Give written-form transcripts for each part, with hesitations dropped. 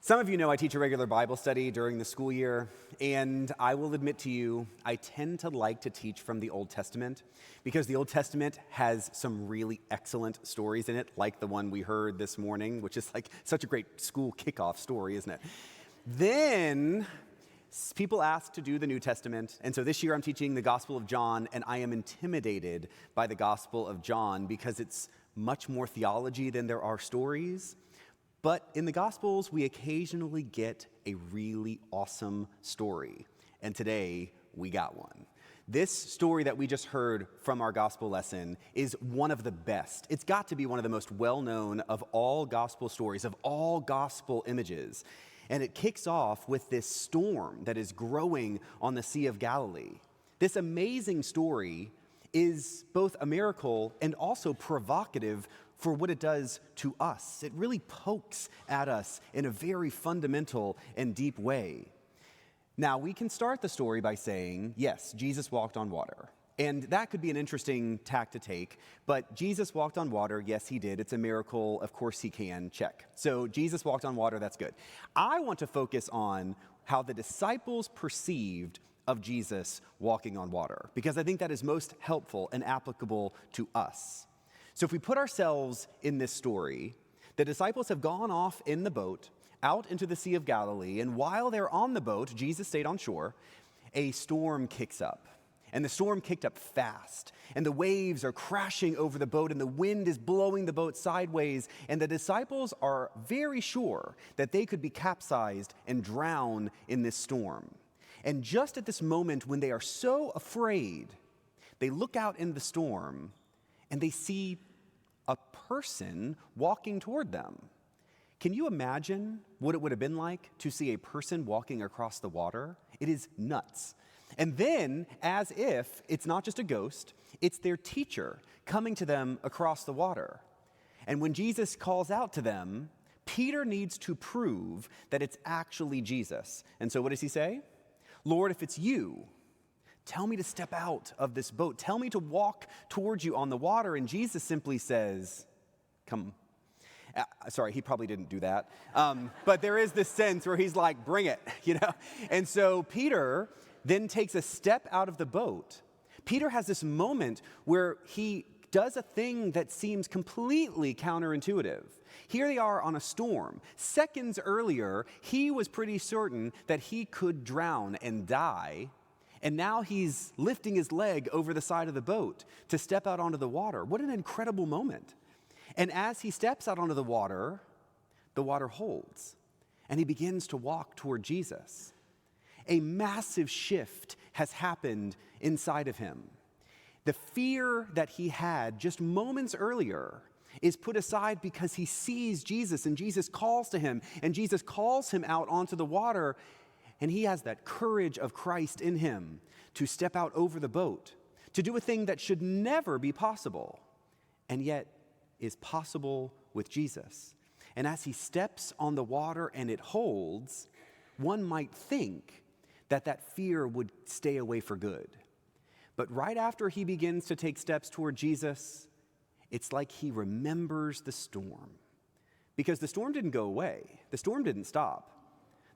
Some of you know I teach a regular Bible study during the school year, and I will admit to you, I tend to like to teach from the Old Testament because the Old Testament has some really excellent stories in it, like the one we heard this morning, which is like such a great school kickoff story, isn't it? Then people ask to do the New Testament, and so this year I'm teaching the Gospel of John, and I am intimidated by the Gospel of John because it's much more theology than there are stories. But in the Gospels, we occasionally get a really awesome story. And today, we got one. This story that we just heard from our gospel lesson is one of the best. It's got to be one of the most well-known of all gospel stories, of all gospel images. And it kicks off with this storm that is growing on the Sea of Galilee. This amazing story is both a miracle and also provocative for what it does to us. It really pokes at us in a very fundamental and deep way. Now, we can start the story by saying, yes, Jesus walked on water. And that could be an interesting tack to take, but Jesus walked on water, yes, he did. It's a miracle, of course he can, check. So Jesus walked on water, that's good. I want to focus on how the disciples perceived of Jesus walking on water, because I think that is most helpful and applicable to us. So if we put ourselves in this story, the disciples have gone off in the boat out into the Sea of Galilee, and while they're on the boat, Jesus stayed on shore, a storm kicks up. And the storm kicked up fast, and the waves are crashing over the boat, and the wind is blowing the boat sideways, and the disciples are very sure that they could be capsized and drown in this storm. And just at this moment when they are so afraid, they look out in the storm, and they see a person walking toward them. Can you imagine what it would have been like to see a person walking across the water? It is nuts. And then, as if it's not just a ghost, it's their teacher coming to them across the water. And when Jesus calls out to them, Peter needs to prove that it's actually Jesus. And so what does he say? Lord, if it's you, tell me to step out of this boat. Tell me to walk towards you on the water. And Jesus simply says, come. Sorry, he probably didn't do that. But there is this sense where he's like, bring it, you know? And so Peter then takes a step out of the boat. Peter has this moment where he does a thing that seems completely counterintuitive. Here they are on a storm. Seconds earlier, he was pretty certain that he could drown and die. And now he's lifting his leg over the side of the boat to step out onto the water. What an incredible moment. And as he steps out onto the water holds. And he begins to walk toward Jesus. A massive shift has happened inside of him. The fear that he had just moments earlier is put aside because he sees Jesus, and Jesus calls to him, and Jesus calls him out onto the water. And he has that courage of Christ in him to step out over the boat, to do a thing that should never be possible, and yet is possible with Jesus. And as he steps on the water and it holds, one might think that fear would stay away for good. But right after he begins to take steps toward Jesus, it's like he remembers the storm. Because the storm didn't go away. The storm didn't stop.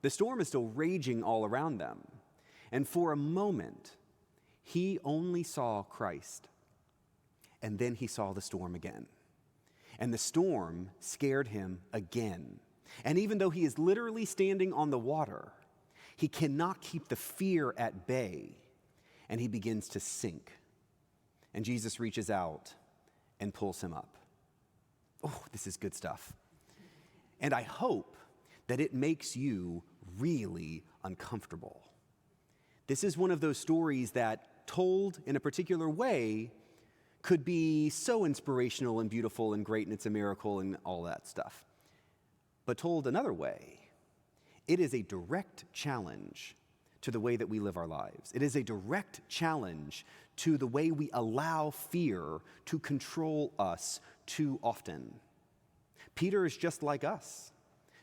The storm is still raging all around them. And for a moment, he only saw Christ. And then he saw the storm again. And the storm scared him again. And even though he is literally standing on the water, he cannot keep the fear at bay. And he begins to sink. And Jesus reaches out and pulls him up. Oh, this is good stuff. And I hope that it makes you really uncomfortable. This is one of those stories that, told in a particular way, could be so inspirational and beautiful and great, and it's a miracle and all that stuff. But told another way, it is a direct challenge to the way that we live our lives. It is a direct challenge to the way we allow fear to control us too often. Peter is just like us.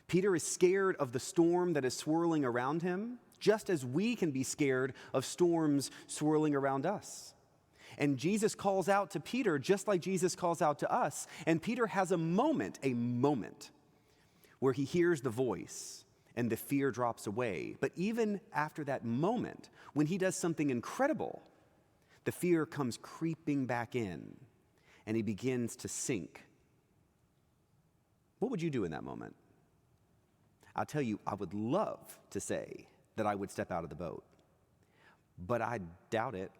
Peter is scared of the storm that is swirling around him, just as we can be scared of storms swirling around us. And Jesus calls out to Peter just like Jesus calls out to us. And Peter has a moment where he hears the voice and the fear drops away. But even after that moment, when he does something incredible, the fear comes creeping back in, and he begins to sink. What would you do in that moment? I'll tell you, I would love to say that I would step out of the boat, but I doubt it.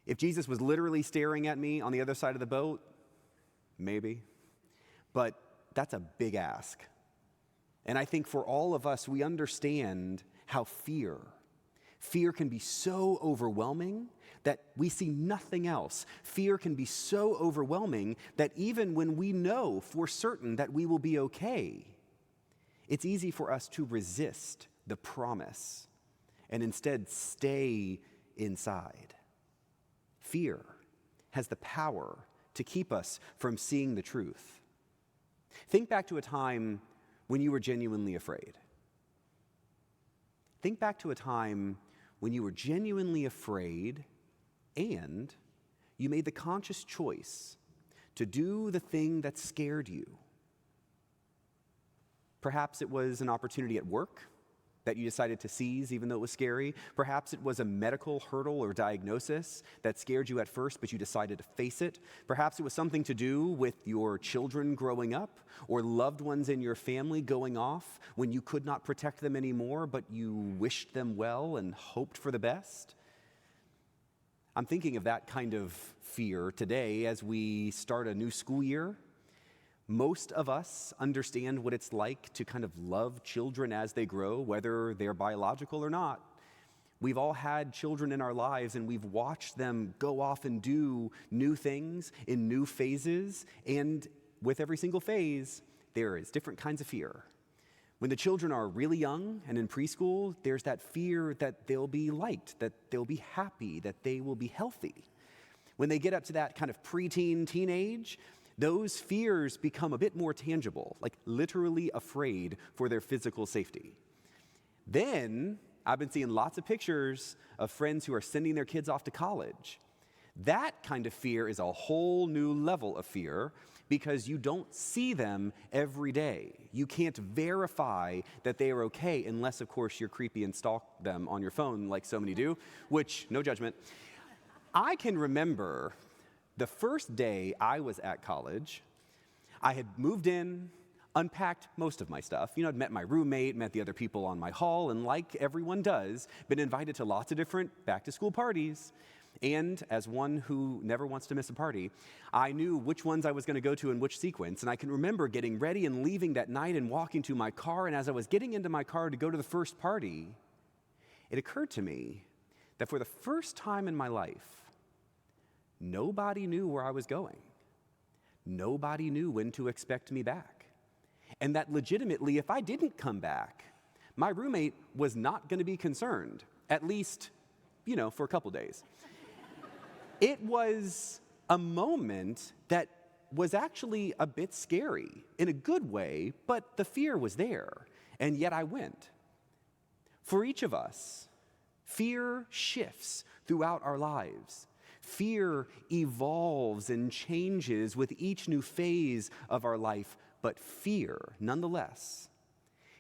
If Jesus was literally staring at me on the other side of the boat, maybe. But that's a big ask. And I think for all of us, we understand how fear can be so overwhelming that we see nothing else. Fear can be so overwhelming that even when we know for certain that we will be okay, it's easy for us to resist the promise and instead stay inside. Fear has the power to keep us from seeing the truth. Think back to a time when you were genuinely afraid. Think back to a time when you were genuinely afraid and you made the conscious choice to do the thing that scared you. Perhaps it was an opportunity at work that you decided to seize even though it was scary. Perhaps it was a medical hurdle or diagnosis that scared you at first, but you decided to face it. Perhaps it was something to do with your children growing up or loved ones in your family going off when you could not protect them anymore, but you wished them well and hoped for the best. I'm thinking of that kind of fear today as we start a new school year. Most of us understand what it's like to kind of love children as they grow, whether they're biological or not. We've all had children in our lives, and we've watched them go off and do new things in new phases. And with every single phase, there is different kinds of fear. When the children are really young and in preschool, there's that fear that they'll be liked, that they'll be happy, that they will be healthy. When they get up to that kind of preteen, teenage, those fears become a bit more tangible, like literally afraid for their physical safety. Then, I've been seeing lots of pictures of friends who are sending their kids off to college. That kind of fear is a whole new level of fear because you don't see them every day. You can't verify that they are okay unless, of course, you're creepy and stalk them on your phone like so many do, which, no judgment. I can remember the first day I was at college. I had moved in, unpacked most of my stuff. I'd met my roommate, met the other people on my hall, and like everyone does, been invited to lots of different back-to-school parties. And as one who never wants to miss a party, I knew which ones I was going to go to in which sequence. And I can remember getting ready and leaving that night and walking to my car. And as I was getting into my car to go to the first party, it occurred to me that for the first time in my life, nobody knew where I was going. Nobody knew when to expect me back. And that legitimately, if I didn't come back, my roommate was not going to be concerned, at least, for a couple days. It was a moment that was actually a bit scary in a good way, but the fear was there, and yet I went. For each of us, fear shifts throughout our lives. Fear evolves and changes with each new phase of our life, but fear, nonetheless,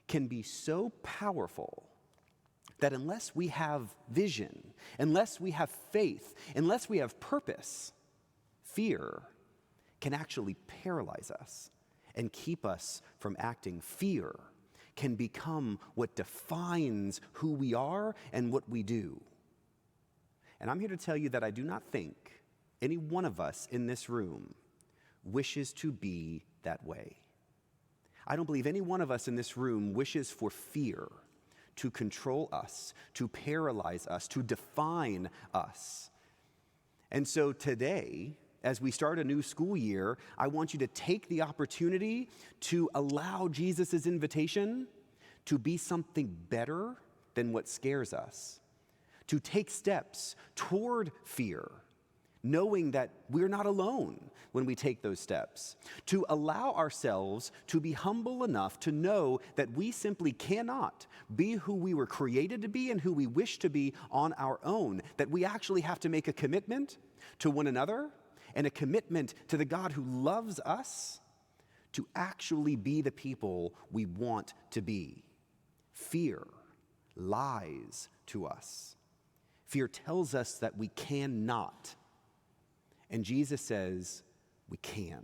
can be so powerful that unless we have vision, unless we have faith, unless we have purpose, fear can actually paralyze us and keep us from acting. Fear can become what defines who we are and what we do. And I'm here to tell you that I do not think any one of us in this room wishes to be that way. I don't believe any one of us in this room wishes for fear to control us, to paralyze us, to define us. And so today, as we start a new school year, I want you to take the opportunity to allow Jesus' invitation to be something better than what scares us, to take steps toward fear, knowing that we're not alone when we take those steps, to allow ourselves to be humble enough to know that we simply cannot be who we were created to be and who we wish to be on our own, that we actually have to make a commitment to one another and a commitment to the God who loves us to actually be the people we want to be. Fear lies to us. Fear tells us that we cannot. And Jesus says we can.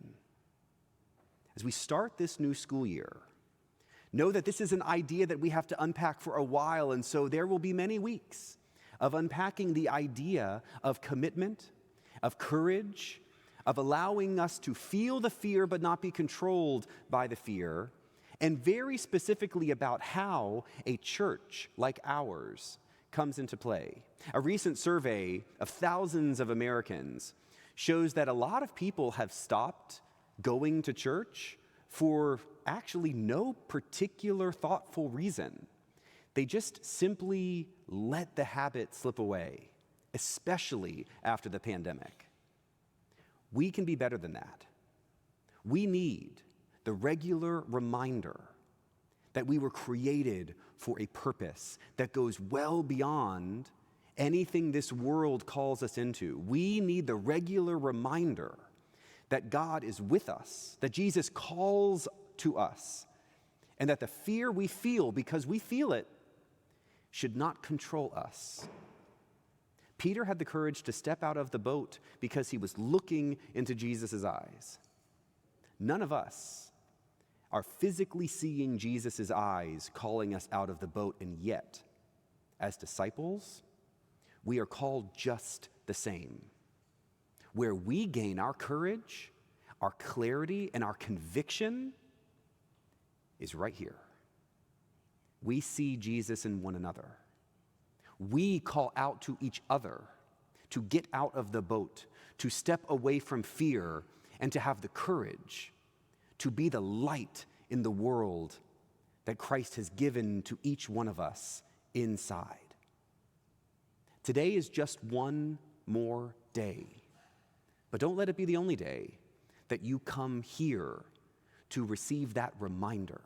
As we start this new school year, know that this is an idea that we have to unpack for a while, and so there will be many weeks of unpacking the idea of commitment, of courage, of allowing us to feel the fear but not be controlled by the fear, and very specifically about how a church like ours comes into play. A recent survey of thousands of Americans shows that a lot of people have stopped going to church for actually no particular thoughtful reason. They just simply let the habit slip away, especially after the pandemic. We can be better than that. We need the regular reminder that we were created for a purpose that goes well beyond anything this world calls us into. We need the regular reminder that God is with us, that Jesus calls to us, and that the fear we feel because we feel it should not control us. Peter had the courage to step out of the boat because he was looking into Jesus' eyes. None of us are physically seeing Jesus' eyes calling us out of the boat, and yet, as disciples, we are called just the same. Where we gain our courage, our clarity, and our conviction is right here. We see Jesus in one another. We call out to each other to get out of the boat, to step away from fear, and to have the courage to be the light in the world that Christ has given to each one of us inside. Today is just one more day, but don't let it be the only day that you come here to receive that reminder.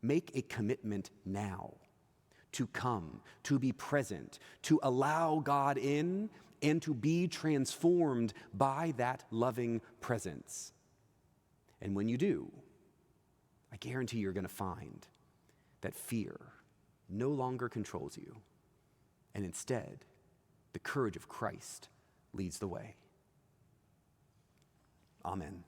Make a commitment now to come, to be present, to allow God in, and to be transformed by that loving presence. And when you do, I guarantee you're going to find that fear no longer controls you, and instead, the courage of Christ leads the way. Amen.